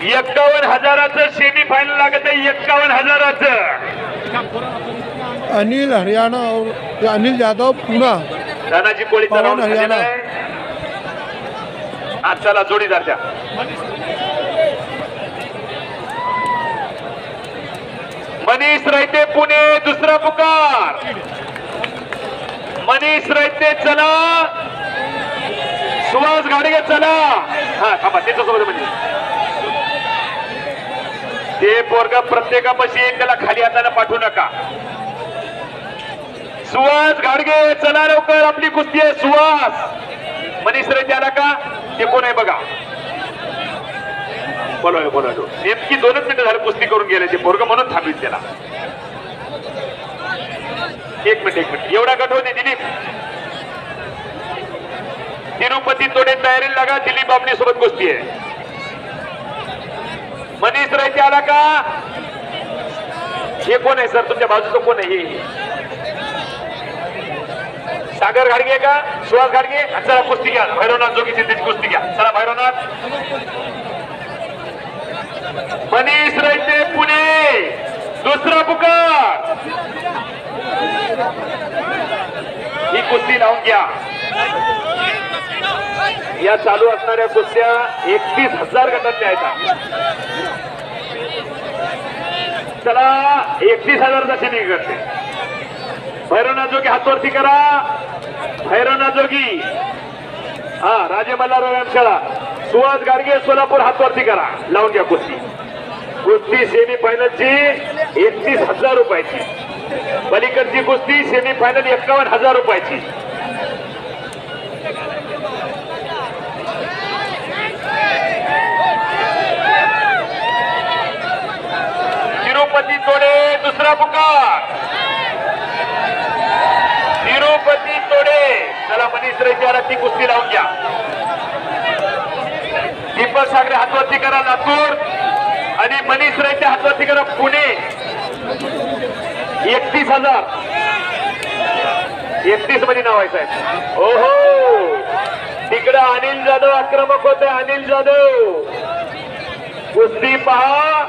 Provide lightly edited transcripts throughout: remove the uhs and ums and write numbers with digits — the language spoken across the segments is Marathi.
51,000चं सेमी फायनल लागत आहे. 51,000चं अनिल हरियाणा और अनिल यादव पुणे तानाजी कोळीचा पवन राऊंड झालेला हरियाणा. आहे. आज चला जोडीदार द्या. मनीष रैते पुणे दुसरा पुकार. मनीष रैते चला. सुहास घाडगे चला. हा थांबा त्याच्यासोबत म्हणजे ते पोरगा प्रत्येकापाशी येईल त्याला खाली हाताने पाठवू नका. सुहास घाडगे चला लवकर आपली कुस्ती आहे. सुहास मनीष रैते आला का ते कोण आहे बघा. बोलवायलो नेमकी 2च मिनिटं झाली कुस्ती करून गेले ते पोरगा म्हणून थांबवीत त्याला. एक मिनिट एवढा गट होते. दिलीप तिरुपती तोडे तयारीला लागा. दिलीप बाबणी सोबत कुस्ती आहे. मनीष रैते आला का. हे कोण आहे सर तुमच्या बाजूचं कोण आहे. हे सागर घाडगे का सुहास घाडगे. चला कुस्ती घ्या. भैरवनाथ जोगीची त्याची कुस्ती घ्या. चला भैरवनाथ. मनीष रैते पुणे दुसरा पुकार. ही कुस्ती लावून घ्या. या चालू असणाऱ्या कुस्त्या 31,000 गटातल्या आहेत. चला 31,000चा सेमी करते. भैरवनाथ जोगी हातवरती करा. भैरवनाथ जोगी हा राजे मल्हारराव व्यायामशाळा. सुहास गाडगे सोलापूर हातवरती करा. लावून घ्या कुस्ती. कुस्ती सेमी फायनलची 31,000 रुपयाची. पलीकडची कुस्ती सेमी फायनल 51,000 रुपयाची. तिरुपती तोडे दुसरा पुकार. तिरुपती तोडे चला मनीष रैते आला. ती कुस्ती लावून घ्या. दीपक सागरे हातवरती करा लातूर आणि मनीष रैते हातवरती करा पुणे. 31,000 31 मध्ये नाव आहे साहेब. ओहो तिकडं अनिल जाधव आक्रमक होते. अनिल जाधव कुस्ती पहा.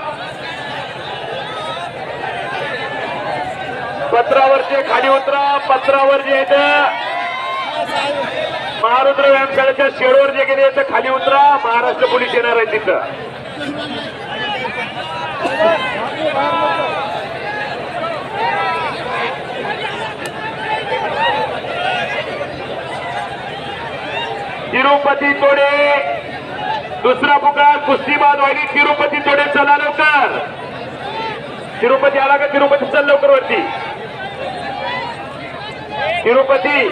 पत्रावरचे खाली उतरा. पत्रावर जे येत महारुद्र व्यायामशाळेच्या शेडवर जे गेले तर खाली उतरा. महाराष्ट्र पोलीस येणार आहे तिथं. तिरुपती तोडे दुसरा पुकार. कुस्ती बाद व्हायली. तिरुपती तोडे चला लवकर. तिरुपती आला का. तिरुपती चल लवकर वरती. तिरुपती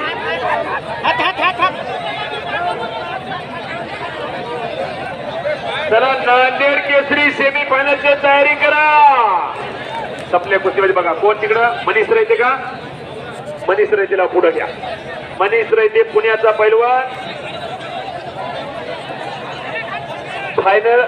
चला नांदेड केसरी सेमी फायनलची तयारी करा. सपल्या कुस्तीमध्ये बघा कोण तिकडं. मनीष रैते का. मनीष रैतेला पुढे घ्या. मनीष रैते पुण्याचा पैलवान फायनल.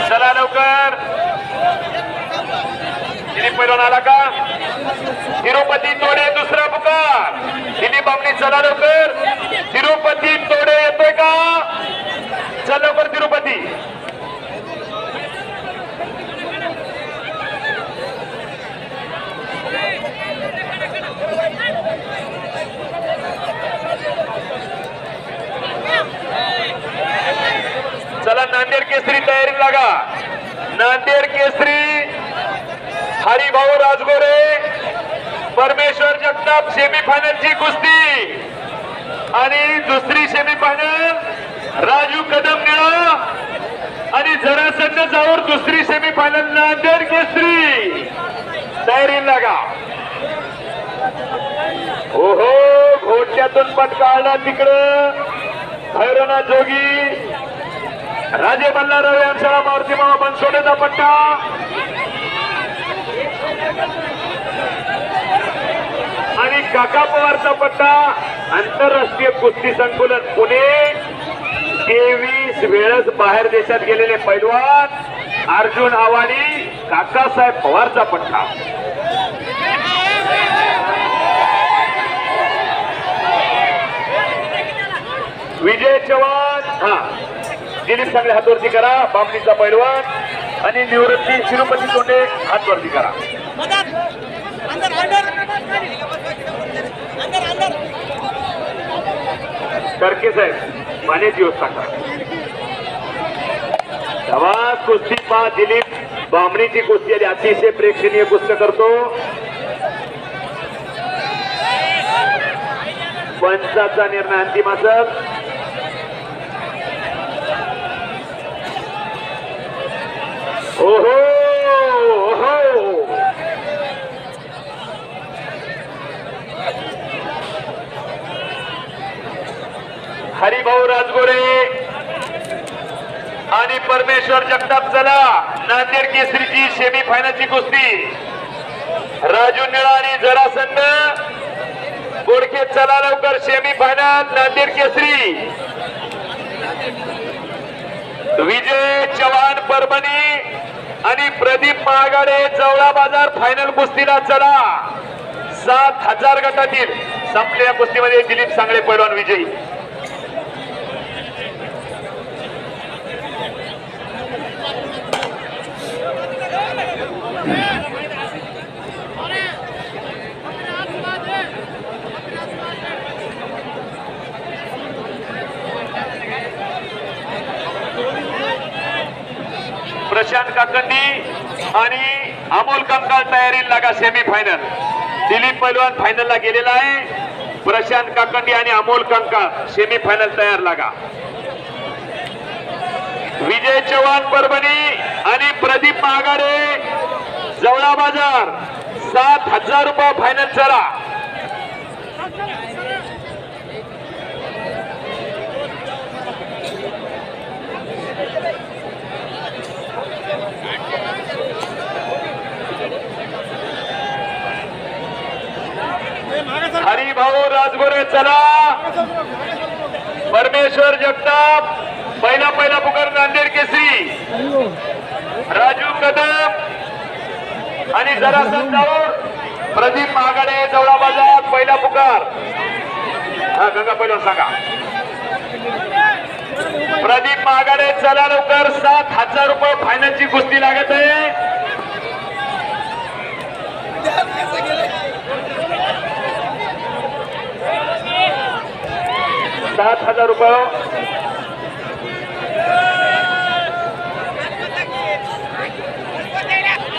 चला लवकर. दिलीप पैलवान आला का. तिरुपती तोडे दुसरा पुकार. दिलीप बामणी चला लवकर. तिरुपती तोडे येतोय का. चल लवकर तिरुपती. चला नांदेड केसरी तयारी लागा. नांदेड केसरी हरिभाऊ राजगोरे परमेश्वर जगताप सेमी फायनलची कुस्ती आणि दुसरी सेमी फायनल राजू कदम निळा आणि जरासंध जाऊर. दुसरी सेमी फायनल नांदेड केसरी तयारी लागा. ओहो घोट्यातून पटका आला तिकडं. भैरवनाथ जोगी राजे मल्हारराव व्यायामशाळा मारुती मामा बनसोडेचा पट्टा. आणि काका पवारचा पट्टा. आंतरराष्ट्रीय कुस्ती संकुलन पुणे. 23 वेळेस बाहेर देशात गेलेले पैलवान अर्जुन आव्हाडी काकासाहेब पवारचा पट्टा. विजय चव्हाण हा दिलीप सांगळे हातवरती करा. बामणीचा पैलवान आणि निवृत्ती शिरुपती तोंडे हातवरती करा. करके साहेब पाण्याची व्यवस्था करा. तेव्हा कुस्ती पा दिलीप बामणीची कुस्ती आली. अतिशय प्रेक्षणीय कुस्ती करतो. पंचाचा निर्णय अंतिम असेल. ओहो ओहो हरिभाऊ राजगोरे आणि परमेश्वर जगताप चला. नांदेड केसरीची सेमी फायनलची कुस्ती. राजू निळा आणि जरासंध बोडके चला लवकर. सेमी फायनल नांदेड केसरी. विजय चव्हाण परभणी आणि प्रदीप महागाडे जवळा बाजार फायनल कुस्तीला चला. 7,000 गटातील संपलेल्या कुस्तीमध्ये दिलीप सांगळे पैलवान विजयी. प्रशांत काकंडी आणि अमोल कंकाळ तयारीला लागा. सेमी फायनल दिलीप पैलवान फायनलला गेलेला आहे. प्रशांत काकंडी आणि अमोल कंकाळ सेमी फायनल तयार लागा. विजय चव्हाण परभणी आणि प्रदीप महागाडे जवळा बाजार 7,000 रुपये फायनल चला. हरिभाऊ राजगोरे चला. परमेश्वर जगताप पहिला पुकार नांदेड केसरी. राजू कदम आणि जरासंध प्रदीप महागाडे जवळा बाजार पहिला पुकार. हा गंगा पहिला सांगा. प्रदीप महागाडे चला लवकर. 7,000 रुपये फायनलची कुस्ती लागत आहे. 7,000 रुपये.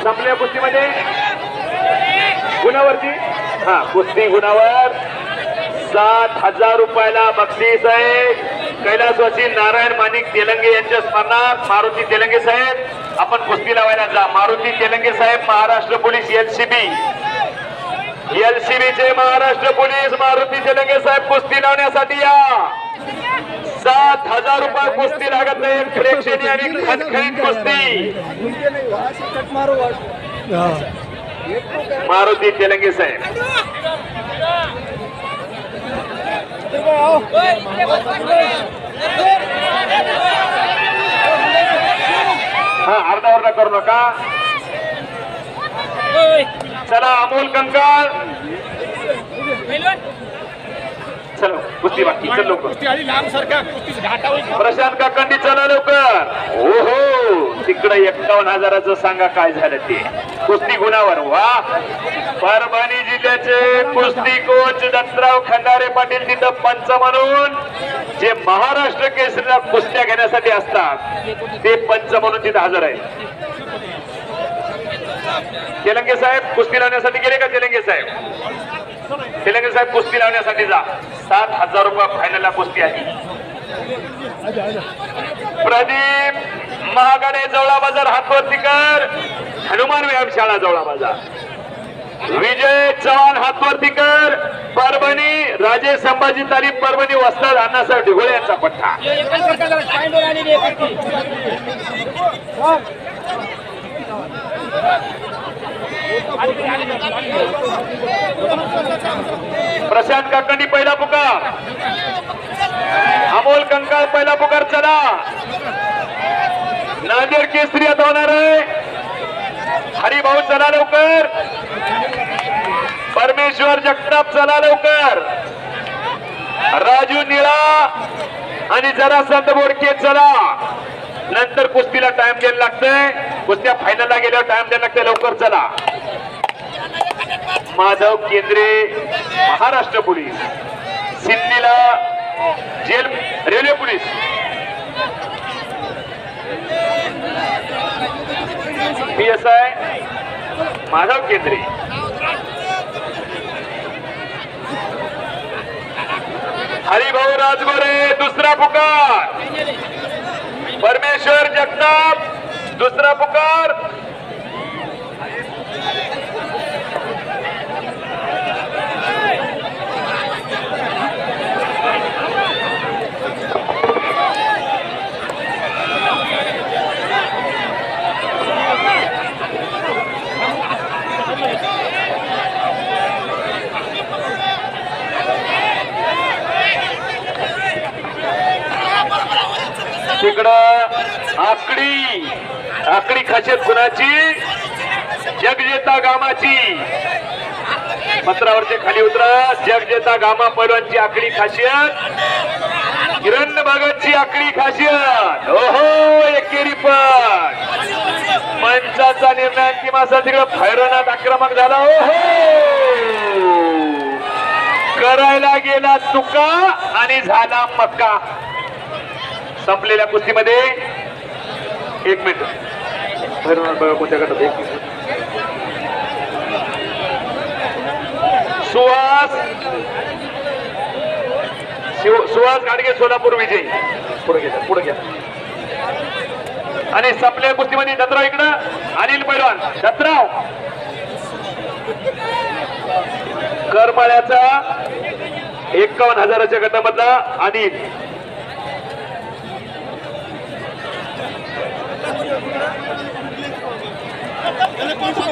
संपल्या कुस्तीमध्ये गुणावरती हा कुस्ती गुणावर 7,000 रुपयाला बक्षीस आहे. कैलासवासी नारायण माणिक तेलंगे यांच्या स्मरणार्थ मारुती तेलंगे साहेब आपण कुस्ती लावायला जा. मारुती तेलंगे साहेब महाराष्ट्र पोलीस एलसीबी चे महाराष्ट्र पोलीस मारुती तेलंगे साहेब कुस्ती लावण्यासाठी या. 7,000 रुपये कुस्ती लागत नाही. प्रेक्षणीय आणि खणखणीत कुस्ती. मारुती तेलंगे साहेब हा अर्धा करू नका. चला अमोल कंकाळ चलो कुस्ती बाकी चल लवकर. प्रशांत काकंडी चला लवकर. ओहो तिकडे 51,000चं सांगा काय झालं ते. कुस्ती गुणावर वा. परभणी जिल्ह्याचे कुस्ती कोच दत्तराव खंडारे पाटील तिथं पंच म्हणून जे महाराष्ट्र केसरीला कुस्त्या घेण्यासाठी असतात ते पंच म्हणून तिथं हजर आहेत. तेलंगे साहेब कुस्ती लावण्यासाठी गेले का? तेलंगे साहेब कुस्ती लावण्यासाठी जा. 7,000 रुपये फायनलला कुस्ती आहे. प्रदीप महागाडे जवळा बाजार हातवरती कर. हनुमान व्यायामशाळा जवळा बाजार. विजय चव्हाण हातवरती कर. परभणी राजे संभाजी तालीम परभणी वस्ताद अण्णासाहेब ढिगोळे यांचा पट्टा. प्रशांत काकंडी पहिला पुकार. अमोल कंकाळ पहिला पुकार. चला नांदेड केसरी आता होणार हरिभाऊ चला लवकर, परमेश्वर जगताप चला लवकर, राजू निळा आणि जरासंत बोडके चला. नंतर कुस्तीला टाइम द्यायला लागतंय, कुस्त्या फायनलला गेल्यावर टाइम द्यायला लागतंय, लवकर चला. माधव केंद्रे महाराष्ट्र पोलीस, सिन्नीला jail railway police. PSI Madhav Kendre, Haribhau राजगोरे दुसरा पुकार, परमेश्वर जगताप दुसरा पुकार. तिकडं आकडी खासियत कुणाची, जगजेता गामाची. पत्रावरचे खाली उतरा. जगजेता गामा पैलवानची आकडी खासियत, किरण भगतची आकडी खासियत. ओहो एकेरी पण पंचाचा निर्णय अंतिम असा. तिकडं भैरवनाथ आक्रमक झाला. ओहो करायला गेला चुका आणि झाला मक्का. संपलेल्या कुस्तीमध्ये 1 मिनिट. भैरवनाथ बघा कोणत्या गटात. 1 मिनिट. सुहास गाडगे सोलापूर विजय. पुढे घ्या. आणि संपलेल्या कुस्तीमध्ये दत्तराव इकडं, अनिल पैलवान. दत्तराव करमाळ्याचा 51,000च्या गटामधला अनिल.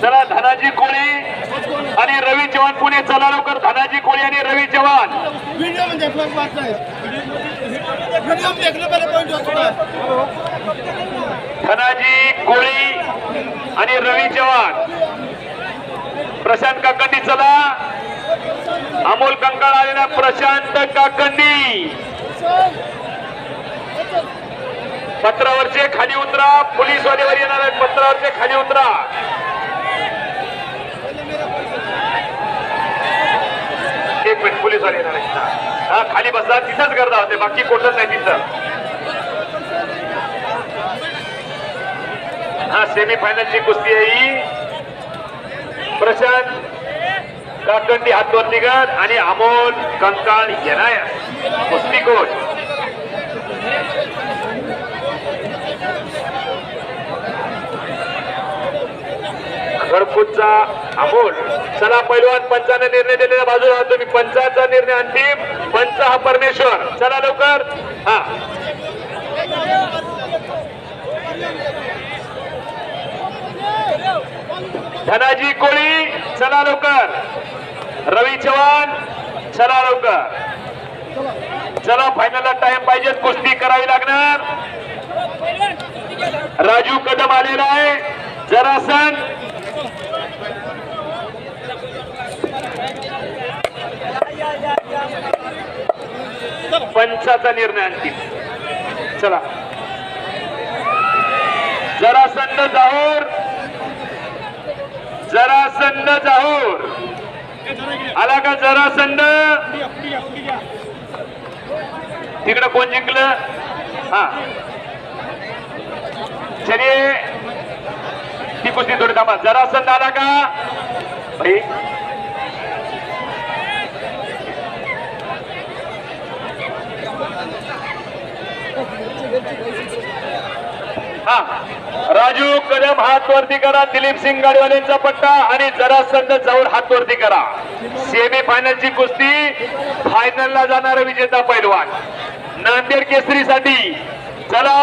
चला धनाजी कोळी आणि रवी चव्हाण पुणे. चला लवकर धनाजी कोळी आणि रवी चव्हाण. धनाजी कोळी आणि रवी चव्हाण. प्रशांत काकंडी चला. अमोल कंकाळ आलेला प्रशांत काकंडी. पत्रावरचे खाली उतरा. पोलीसवालेवर येणार आहेत. पत्रावरचे खाली उतरा. एक मिनिट. पोलीसवाले येणार आहेत. हा खाली बसा. तिथंच गर्दा होते, बाकी कोठच नाही तिथं. हा सेमीफायनलची कुस्ती आहे ही. प्रशांत काकंडी हातवरती गट आणि अमोल कंकाळ येणार कुस्ती कोच. खडपूरचा अमोल. चला पैलवान पंचाने निर्णय दिलेल्या बाजूला आहात तुम्ही. पंचाचा निर्णय अंतिम. पंच हा परमेश्वर. चला लवकर. हा धनाजी कोळी चला लवकर. रवी चव्हाण चला लवकर. चला फायनलला टाइम पाहिजे. कुस्ती करावी लागणार. राजू कदम आलेला आहे. जरासन पंचाचा निर्णय अंतिम. चला जरासंद जाहोर. जरासंद जाहोर आला का? जरासंद तिकडं कोण जिंकलं? हा चलिए ती कुस्ती थोडी थांबा. जरासंद आला का भाई? हा राजू कदम हात वरती करा. दिलीप सिंग गाडीवाल्यांचा पट्टा आणि जरासंद जाऊन हात वरती करा. सेमी फायनलची कुस्ती. फायनलला जाणारा विजेता पैलवान नांदेड केसरीसाठी. चला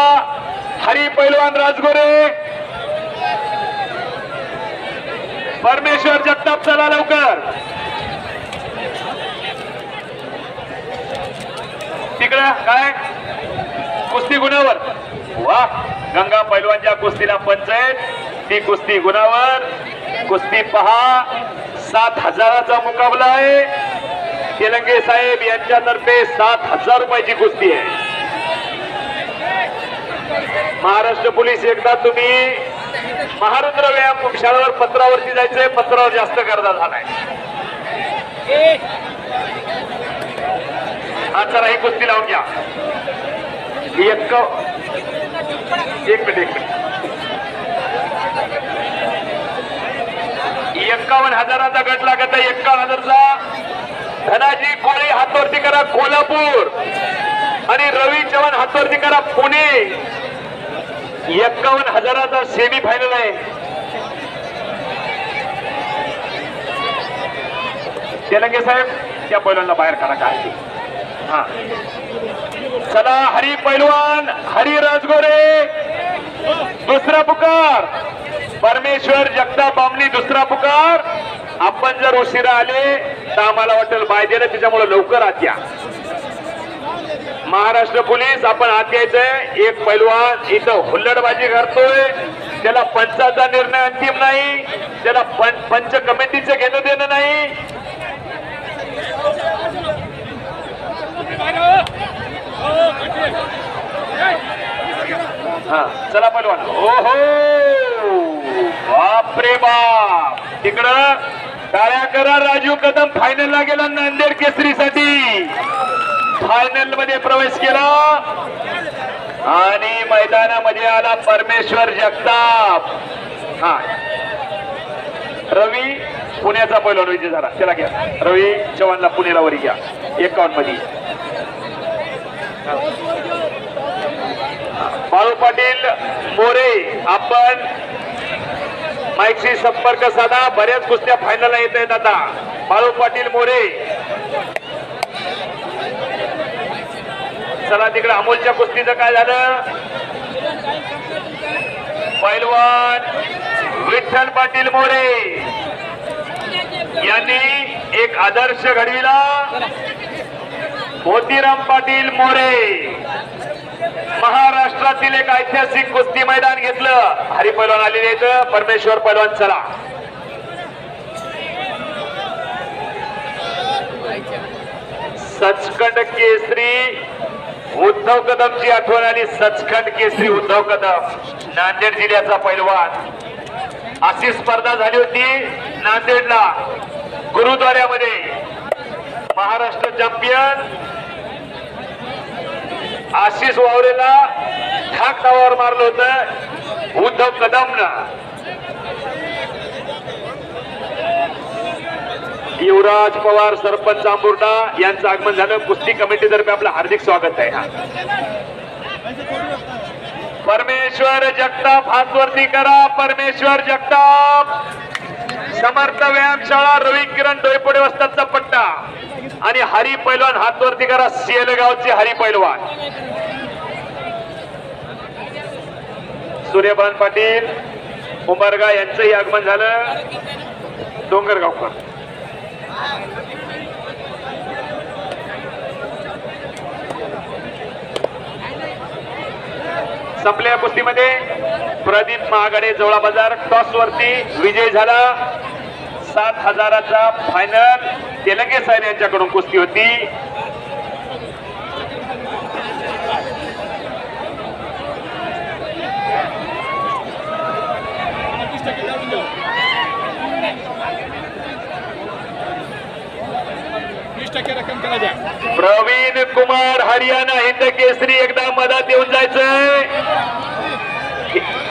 हरी पैलवान राजगोरे, परमेश्वर जगताप चला लवकर. तिकडं काय कुस्ती गुणावर. वा गंगा पैलवानच्या कुस्तीला पंच आहेत. ती कुस्ती गुणावर. कुस्ती पहा. 7,000चा मुकाबला आहे. तेलंगे साहेब यांच्यातर्फे 7,000 रुपयाची कुस्ती आहे. महाराष्ट्र पोलीस एकदा तुम्ही महारुद्र व्यायाम शाळेवर पत्रावरती जायचंय. पत्रावर जास्त गर्दा झालाय. हा चला ही कुस्ती लावून घ्या. एक मिनिट 51,000चा गट लागत आहे. 51,000चा. धनाजी कोळी हातवरती करा कोल्हापूर आणि रवी चव्हाण हातवरती करा पुणे. 51,000चा सेमी फायनल आहे. तेलंगे साहेब त्या पैलवानला बाहेर काढा. काय हा चला हरी पैलवान हरी राजगोरे दुसरा पुकार. परमेश्वर जगताप बामणी दुसरा पुकार. आपण जर उशिरा आले तर आम्हाला वाटेल पाहिजे ना, त्याच्यामुळे लवकर आत या. महाराष्ट्र पोलीस आपण आत यायचंय. एक पैलवान इथं हुल्लडबाजी करतोय. त्याला पंचाचा निर्णय अंतिम नाही. त्याला पंच कमिटीचं घेणं देणं नाही. हा चला पैलवान. ओहो बापरे बाप. तिकडं टाळ्या करा. राजू कदम फायनलला गेला नांदेड केसरीसाठी. फायनल मध्ये प्रवेश केला आणि मैदानामध्ये आला परमेश्वर जगताप. हा रवी पुण्याचा पैलवान विजय झाला. त्याला घ्या. रवी चव्हाणला पुणेला वरी घ्या. 51 मध्ये. बाळू पाटील मोरे आपण माईकशी संपर्क साधा. बऱ्याच कुस्त्या फायनलला येत आहेत आता. बाळू पाटील मोरे. चला तिकडे अमोलच्या कुस्तीचं काय झालं. पैलवान विठ्ठल पाटील मोरे यांनी एक आदर्श घडविला. मोतीराम पाटील मोरे महाराष्ट्रातील एक ऐतिहासिक कुस्ती मैदान घेतलं. हरी पैलवान आलेले आहेत. परमेश्वर पैलवान चला. सचखंड केसरी उद्धव कदमची आठवण आली. सचखंड केसरी उद्धव कदम नांदेड जिल्ह्याचा पैलवान. अशी स्पर्धा झाली होती नांदेडला गुरुद्वाऱ्यामध्ये. महाराष्ट्र चॅम्पियन आशिष वावरेला ठाक डावावर मारलं होतं उद्धव कदमनं. युवराज पवार सरपंच आंबुर्डा यांचं आगमन झालं. कुस्ती कमिटीतर्फे आपलं हार्दिक स्वागत आहे. परमेश्वर जगताप हातवरती करा. परमेश्वर जगताप समर्थ व्यायामशाळा रवी किरण डोईपुडे वस्तादचा पट्टा आणि हरी पैलवान हातवरती करा. सेलगावचे हरी पैलवान. सूर्यभान पाटील उमरगा यांचंही आगमन झालं. डोंगरगावकर. संपल्या कुस्तीमध्ये प्रदीप महागडे जवळा बाजार टॉस वरती विजय झाला. 7,000चा फायनल तेलंगे साहेब यांच्याकडून कुस्ती होती. प्रवीण कुमार हरियाणा हिंद केसरी एकदा मधात येऊन जायचंय.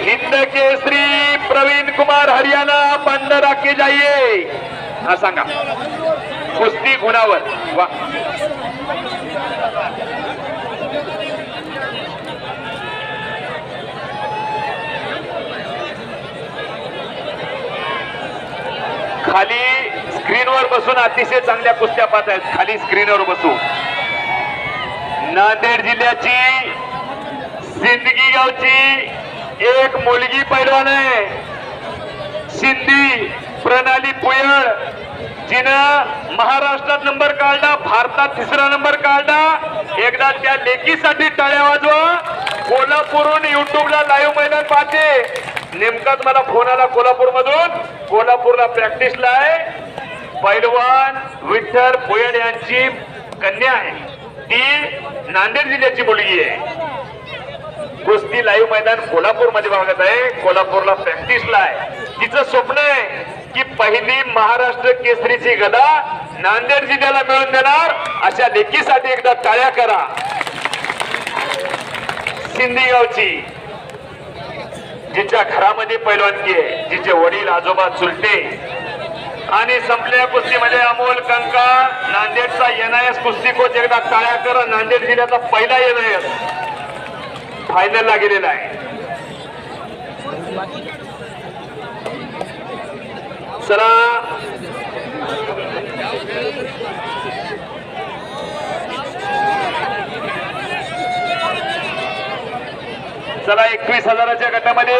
हिंद केसरी प्रवीण कुमार हरियाणा बंद राखे जाइए. हा सांगा कुस्ती गुणावर. वा खाली स्क्रीनवर बसून अतिशय चांगल्या कुस्त्या पाहत आहेत. खाली स्क्रीनवर बसून नांदेड जिल्ह्याची सिंदगी गावची एक मुलगी पैलवान आहे. सिंधी प्रणाली पुयळ जिनं महाराष्ट्रात नंबर काढला. भारतात 3रा नंबर काढला. एकदा त्या लेकीसाठी टाळ्या वाजवा. कोल्हापूरहून युट्यूबला लाईव्ह मैदान पाहते. नेमकाच मला फोन आला कोल्हापूर मधून, कोल्हापूरला प्रॅक्टिसला आहे पैलवान विठ्ठल भोयर यांची कन्या आहे, ती नांदेड जिल्ह्याची मुलगी आहे. कुस्ती लाईव्ह मैदान कोल्हापूर मध्ये भागत आहे, कोल्हापूरला प्रॅक्टिसला आहे. तिचं स्वप्न आहे की पहिली महाराष्ट्र केसरीची गदा नांदेड जिल्ह्याला मिळवून देणार. अशा लेकीसाठी एकदा टाळ्या करा. सिंदीगावची, जिच्या घरामध्ये पैलवानकी आहे, जिचे वडील आजोबा चुलते. आणि संपलेल्या कुस्तीमध्ये अमोल कंकाळ, नांदेडचा एनआयएस कुस्ती कोच, एकदा टाळ्या करा. नांदेड जिल्ह्याचा पहिला एनआयएस फायनलला गेलेला आहे. चला चला 21,000च्या गटामध्ये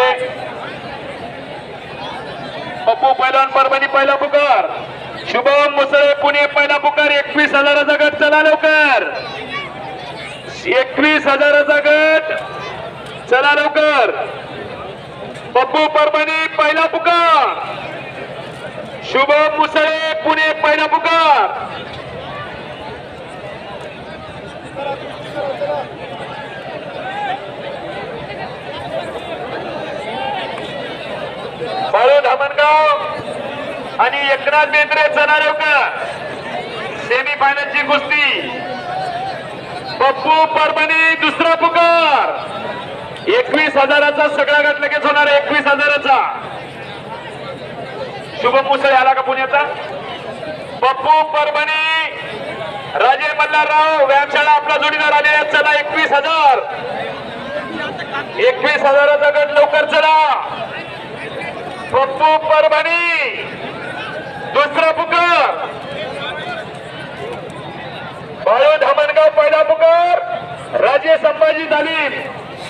पप्पू पैलवान परभणी पहिला पुकार, शुभम मुसळे पुणे पहिला पुकार. 21,000चा गट, चला लवकर. 21,000चा गट, चला लवकर. पप्पू परभणी पहिला पुकार, शुभम मुसळे पुणे पहिला पुकार. बाळू धामणगाव आणि एकनाथ बेंद्रे, चला लवकर. सेमी फायनलची कुस्ती, पप्पू परभणी दुसरा पुकार. 21,000चा सगळा गट लगेच होणार आहे. 21,000चा शुभम मुसळे आला का पुण्याचा. पप्पू परभणी, राजे मल्हारराव व्यायामशाळा आपला जोडीदार आले. चला 21,000, 21,000चा गट लवकर चला. पप्पू परभणी दुसरा पुकार, बाळू धामणगाव पहिला पुकार, राजे संभाजी तालीम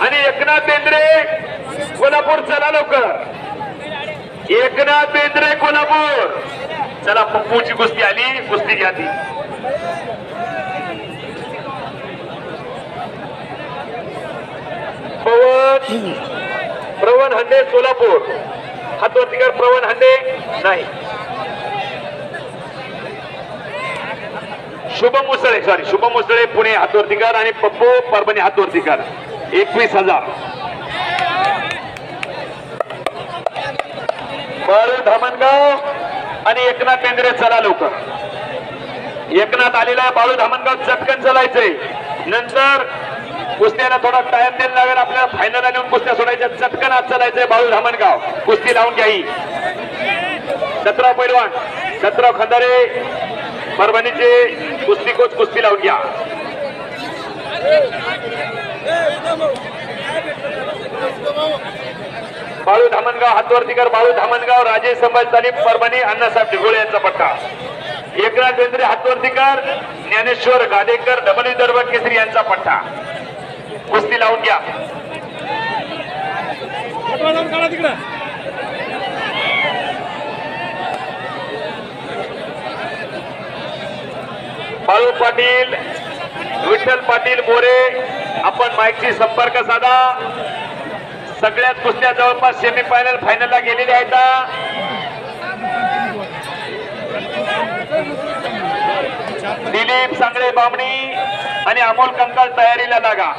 आणि एकनाथ बेंद्रे कोल्हापूर. चला लवकर. एकनाथ बेंद्रे कोल्हापूर. चला पप्पूची कुस्ती आली, कुस्ती घ्या ती. प्रवण हंडे सोलापूर, हातवरती कर. प्रवण हंडे नाही, शुभम मुसळे, सॉरी शुभम मुसळे पुणे हातवरती कर आणि पप्पू परभणी हातवरती कर. 21,000. बाळू धामणगाव आणि एकनाथ बेंद्रे, चला लवकर. एकनाथ आलेला आहे, बाळू धामणगाव चटकन चलायचंय. नंतर कुस्त्याला थोडा टाइम द्यायला लागेल आपल्याला. फायनलला नेऊन कुस्त्या सोडायच्या. चटकन आज चलायचंय बाळू धामणगाव. कुस्ती लावून घ्या. 17 पैलवान, 17 खंदारे परभणीचे कुस्ती कोच, कुस्ती लावून घ्या. बाळू धामणगाव हातवरती कर. बाळू धामणगाव, राजे संभाजी तालीम परभणी, अण्णासाहेब ढिगोळे यांचा पट्टा. एकनाथ बेंद्रे हातवरती कर. ज्ञानेश्वर गाडेकर डबल विदर्भ केसरी यांचा पट्टा. कुस्ती लावून घ्या. बाळू पाटील, विठ्ठल पाटील मोरे, आपण माईकशी संपर्क साधा. सगळ्यात कुस्त्या जवळपास सेमी फायनल फायनलला गेलेल्या आहेत. दिलीप सांगळे बामणी आणि अमोल कंकाळ तयारीला लागा.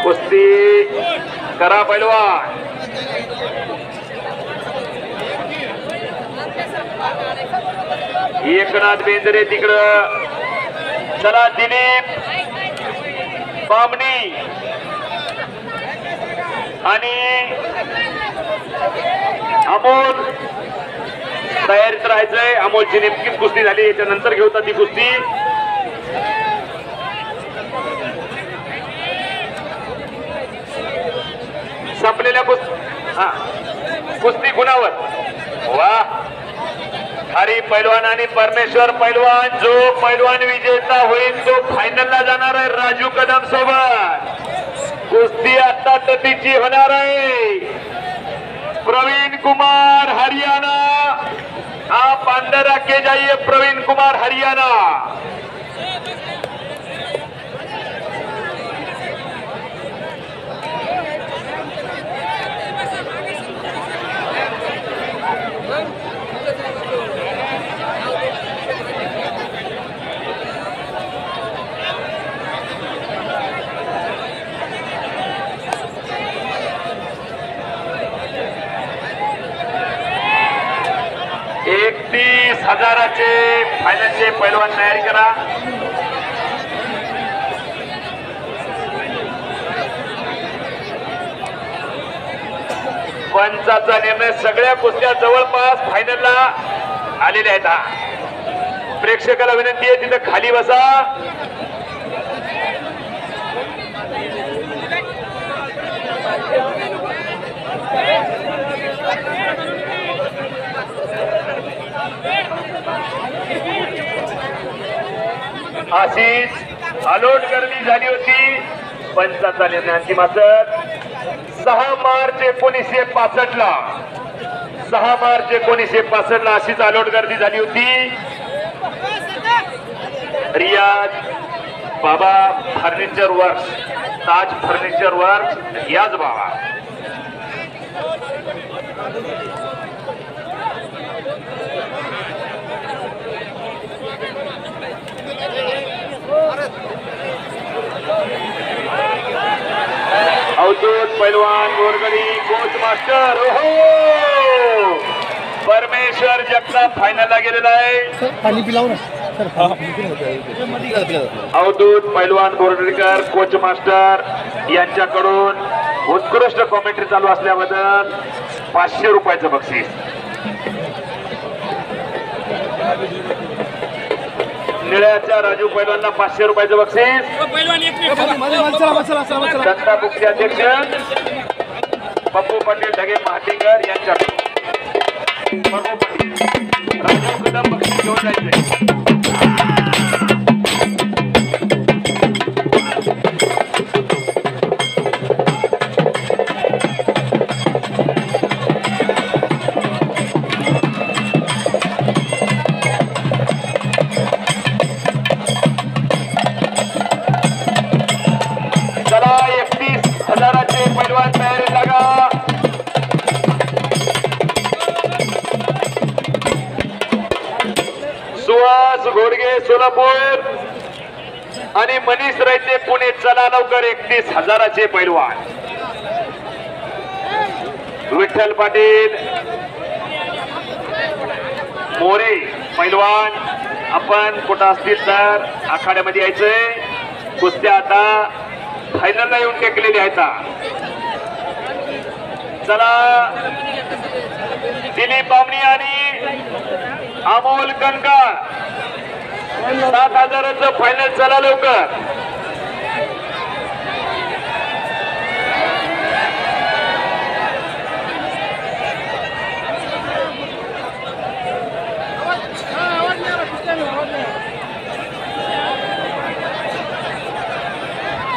कुस्ती करा पैलवान. एकनाथ बेंद्रे तिकडं. चला दिलीप बामणी आणि अमोल तयारीत राहायचंय. अमोलची नेमकीच कुस्ती झाली, याच्यानंतर घेऊता ती कुस्ती. संपलेल्या कुस्ती गुणावर. वा, हरी पैलवान आणि परमेश्वर पैलवान. जो पैलवान विजेता होईल तो फायनलला जाणार आहे राजू कदम सोबत. कुस्ती आता तटीची होणार आहे. प्रवीण कुमार हरियाणा, आप अंदर आके जाइए। प्रवीण कुमार हरियाणा, हजाराचे फायनलचे पैलवान तयारी करा। पंचाचा निर्णय, सगळ्या कुस्त्या जवळपास फायनलला आलेल्या आहेत। प्रेक्षकाला विनंती आहे तिथं खाली बसा। अशीच अलोट गर्दी झाली होती। पंचाचा निर्णय अंतिम असत 6 मार्च 1965 ला, 6 मार्च 1965 ला अशीच अलोट गर्दी झाली होती। रियाज बाबा फर्निचर वर्क्स, ताज फर्निचर वर्क्स, याच बाबा। अवधूत पैलवान गोरगडी, कोच मास्टर ओहो परमेश्वर जगताप फायनलला गेलेला आहे। पाणी पिलाव ना सर। अवधूत पैलवान गोरगडीकर, कोच मास्टर यांच्याकडून उत्कृष्ट कॉमेंट्री चालू असल्याबद्दल 500 रुपयाचं बक्षीस। निळ्याच्या राजू पैलवानला 500 रुपयाचं बक्षीस। दत्ता बुकचे अध्यक्ष पप्पू पाटील ढगे महाटिंगर यांच्याकडून पप्पू पाटील, राजू कदम बक्षीस घेऊन जायचे। सुहास घोडगे सोलापूर आणि मनीष रैते पुणे, चला लवकर 31,000चे पैलवान। विठ्ठल पाटील मोरे पैलवान, आपण कुठं असतील तर आखाड्यामध्ये यायचंय। कुस्त्या आता फायनलला येऊन टेकलेली आहेत। चला दिलीप बामणी आणि अमोल कनकार, 7,000चं फायनल, चला लवकर।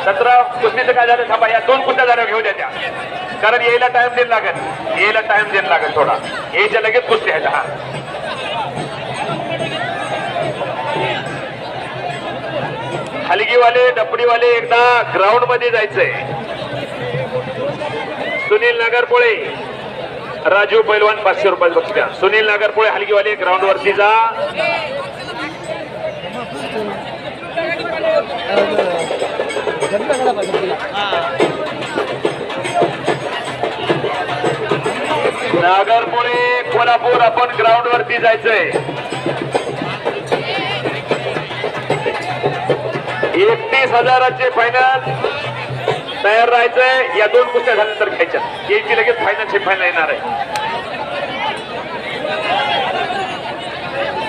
सतरा कुस्तीचं काय झालं थांबा, या 2 कुस्त्या झाल्या घेऊ द्या त्या, कारण यायला टाइम देणं लागेल, यायला टाइम देणं लागेल थोडा, यायच्या लगेच कुस्ती आहेत। हा हलगीवाले डपडीवाले एकदा ग्राउंड मध्ये जायचंय। सुनील नागरपोळे, राजू पैलवान 500 रुपये बक्षीस द्या। सुनील नागरपोळे हलगीवाले ग्राउंड वरती जा। नागरपोळे कोल्हापूर, आपण ग्राउंड वरती जायचंय। 31,000चे फायनल, तयार राहायचंय। या 2 कुस्त्या झाल्यानंतर घ्यायच्या, यायची लगेच फायनल सेमीफायनल येणार आहे।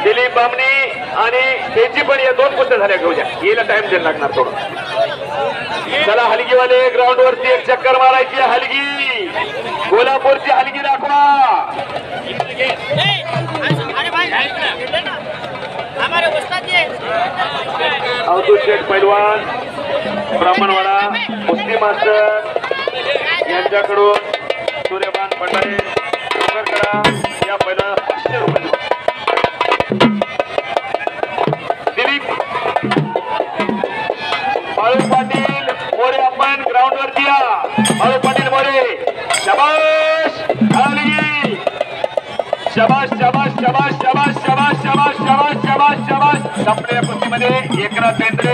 दिलीप बामणी आणि त्याची पण या 2 कुस्त्या झाल्या घेऊ द्या, यायला टाइम द्यायला लागणार थोडं। चला हलगीवाले ग्राउंड वरती एक चक्कर मारायची। हलगी कोल्हापूरची हलगी दाखवा। अवधूत शेठ पैलवान ब्राह्मणवाडा, कुस्ती मास्टर यांच्याकडून सूर्यभान भंडारे करा या पहिला 500 रुपये दिलीप बाळू पाटील मोरे आपण ग्राउंड वरती या बाळू पाटील मोरे शाबाश आली शाबाश शाबाश शाबाश शाबाश शाबाश शाबाश शाबाश शाबाश शाबाश संपलेल्या कुस्तीमध्ये एकनाथ बेंद्रे